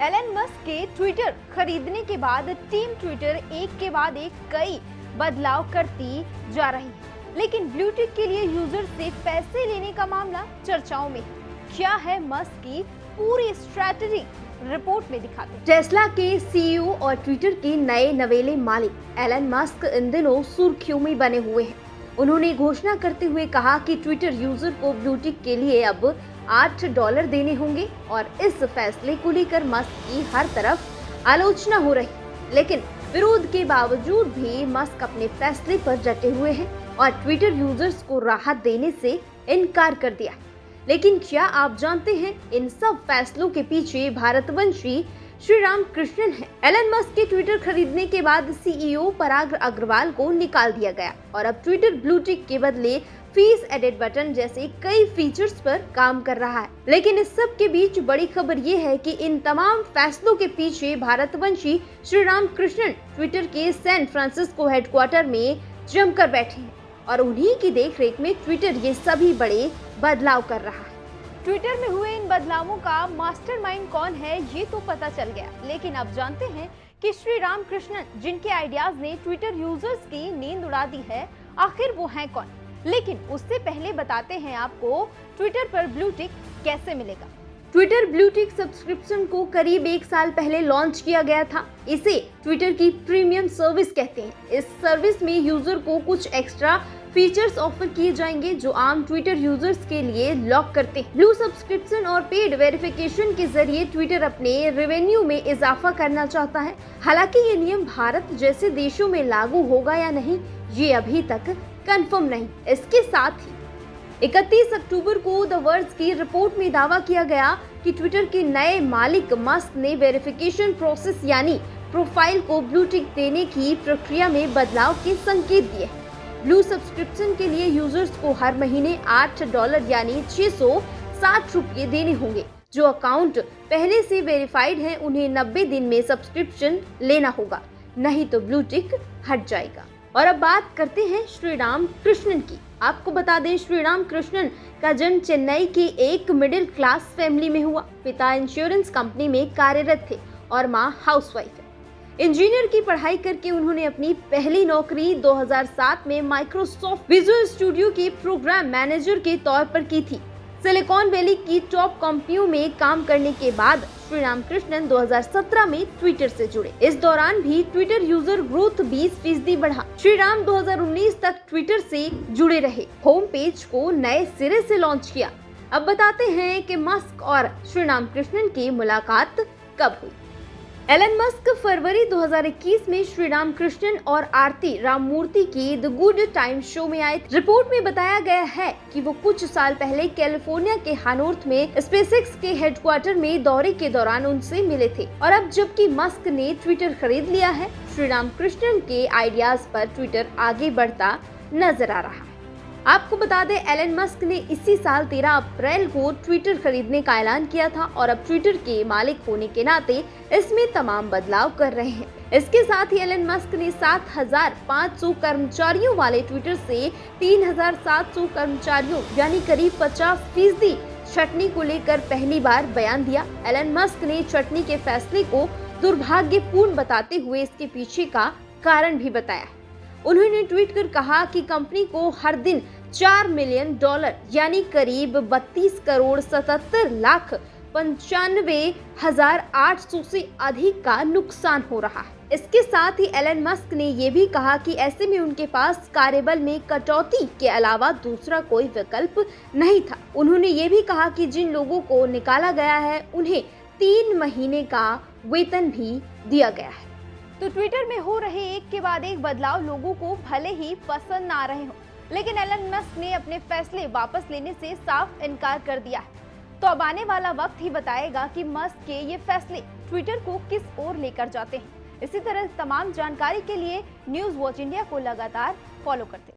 Elon Musk के Twitter खरीदने के बाद टीम ट्विटर एक के बाद एक कई बदलाव करती जा रही है, लेकिन ब्लू टिक के लिए यूजर से पैसे लेने का मामला चर्चाओं में है। क्या है मस्क की पूरी स्ट्रैटेजी, रिपोर्ट में दिखाते हैं। टेस्ला के सीईओ और ट्विटर के नए नवेले मालिक एलन मस्क इन दिनों सुर्खियों में बने हुए हैं। उन्होंने घोषणा करते हुए कहा कि ट्विटर यूजर को ब्लू टिक के लिए अब $8 देने होंगे और इस फैसले को लेकर मस्क की हर तरफ आलोचना हो रही, लेकिन विरोध के बावजूद भी मस्क अपने फैसले पर डटे हुए हैं और ट्विटर यूजर्स को राहत देने से इनकार कर दिया। लेकिन क्या आप जानते हैं इन सब फैसलों के पीछे भारतवंशी श्रीराम कृष्णन है। एलन मस्क के ट्विटर खरीदने के बाद सीईओ पराग अग्रवाल को निकाल दिया गया और अब ट्विटर ब्लू टिक के बदले फीस एडिट बटन जैसे कई फीचर्स पर काम कर रहा है। लेकिन इस सब के बीच बड़ी खबर ये है कि इन तमाम फैसलों के पीछे भारतवंशी श्रीराम कृष्णन ट्विटर के सैन फ्रांसिस्को हेडक्वार्टर में जमकर बैठे हैं और उन्हीं की देखरेख में ट्विटर ये सभी बड़े बदलाव कर रहा है। ट्विटर में हुए इन बदलावों का मास्टरमाइंड कौन है ये तो पता चल गया, लेकिन अब जानते हैं कि श्रीराम कृष्णन जिनके आइडियाज ने ट्विटर यूजर्स की नींद उड़ा दी है, आखिर वो हैं कौन। लेकिन उससे पहले बताते हैं आपको ट्विटर पर ब्लू टिक कैसे मिलेगा। ट्विटर ब्लू टिक सब्सक्रिप्शन को करीब 1 साल पहले लॉन्च किया गया था। इसे ट्विटर की प्रीमियम सर्विस कहते हैं। इस सर्विस में यूजर को कुछ एक्स्ट्रा फीचर्स ऑफर किए जाएंगे जो आम ट्विटर यूजर्स के लिए लॉक करते हैं। ब्लू सब्सक्रिप्शन और पेड वेरिफिकेशन के जरिए ट्विटर अपने रेवेन्यू में इजाफा करना चाहता है। हालांकि ये नियम भारत जैसे देशों में लागू होगा या नहीं ये अभी तक कंफर्म नहीं। इसके साथ ही 31 अक्टूबर को द वर्ल्ड की रिपोर्ट में दावा किया गया कि ट्विटर के नए मालिक मस्क ने वेरिफिकेशन प्रोसेस यानी प्रोफाइल को ब्लू टिक देने की प्रक्रिया में बदलाव के संकेत दिए हैं। ब्लू सब्सक्रिप्शन के लिए यूजर्स को हर महीने $8 यानी 660 रुपये देने होंगे। जो अकाउंट पहले से वेरीफाइड है उन्हें 90 दिन में सब्सक्रिप्शन लेना होगा, नहीं तो ब्लू टिक हट जाएगा। और अब बात करते हैं श्रीराम कृष्णन की। आपको बता दें श्रीराम कृष्णन का जन्म चेन्नई की एक मिडिल क्लास फैमिली में हुआ। पिता इंश्योरेंस कंपनी में कार्यरत थे और मां हाउसवाइफ है। इंजीनियर की पढ़ाई करके उन्होंने अपनी पहली नौकरी 2007 में माइक्रोसॉफ्ट विजुअल स्टूडियो के प्रोग्राम मैनेजर के तौर पर की थी। सिलिकॉन वैली की टॉप कंपनियों में काम करने के बाद श्रीराम कृष्णन 2017 में ट्विटर से जुड़े। इस दौरान भी ट्विटर यूजर ग्रोथ 20% बढ़ा। श्रीराम 2019 तक ट्विटर से जुड़े रहे, होम पेज को नए सिरे से लॉन्च किया। अब बताते हैं कि मस्क और श्रीराम कृष्णन की मुलाकात कब हुई। एलन मस्क फरवरी 2021 में श्रीराम कृष्णन और आरती राममूर्ति की द गुड टाइम शो में आए। रिपोर्ट में बताया गया है कि वो कुछ साल पहले कैलिफोर्निया के हानोर्थ में स्पेसएक्स के हेडक्वार्टर में दौरे के दौरान उनसे मिले थे। और अब जबकि मस्क ने ट्विटर खरीद लिया है, श्रीराम कृष्णन के आइडियाज पर ट्विटर आगे बढ़ता नजर आ रहा है। आपको बता दें एलन मस्क ने इसी साल 13 अप्रैल को ट्विटर खरीदने का ऐलान किया था और अब ट्विटर के मालिक होने के नाते इसमें तमाम बदलाव कर रहे हैं। इसके साथ ही एलन मस्क ने 7,500 कर्मचारियों वाले ट्विटर से 3,700 कर्मचारियों यानी करीब 50% छटनी को लेकर पहली बार बयान दिया। एलन मस्क ने छटनी के फैसले को दुर्भाग्यपूर्ण बताते हुए इसके पीछे का कारण भी बताया। उन्होंने ट्वीट कर कहा कि कंपनी को हर दिन $4 मिलियन यानी करीब 32,77,95,800 से अधिक का नुकसान हो रहा है। इसके साथ ही एलन मस्क ने ये भी कहा कि ऐसे में उनके पास कार्यबल में कटौती के अलावा दूसरा कोई विकल्प नहीं था। उन्होंने ये भी कहा कि जिन लोगों को निकाला गया है उन्हें 3 महीने का वेतन भी दिया गया है। तो ट्विटर में हो रहे एक के बाद एक बदलाव लोगों को भले ही पसंद ना आ रहे हो, लेकिन एलन मस्क ने अपने फैसले वापस लेने से साफ इनकार कर दिया है। तो अब आने वाला वक्त ही बताएगा कि मस्क के ये फैसले ट्विटर को किस ओर लेकर जाते हैं। इसी तरह तमाम जानकारी के लिए न्यूज़ वॉच इंडिया को लगातार फॉलो करते हैं।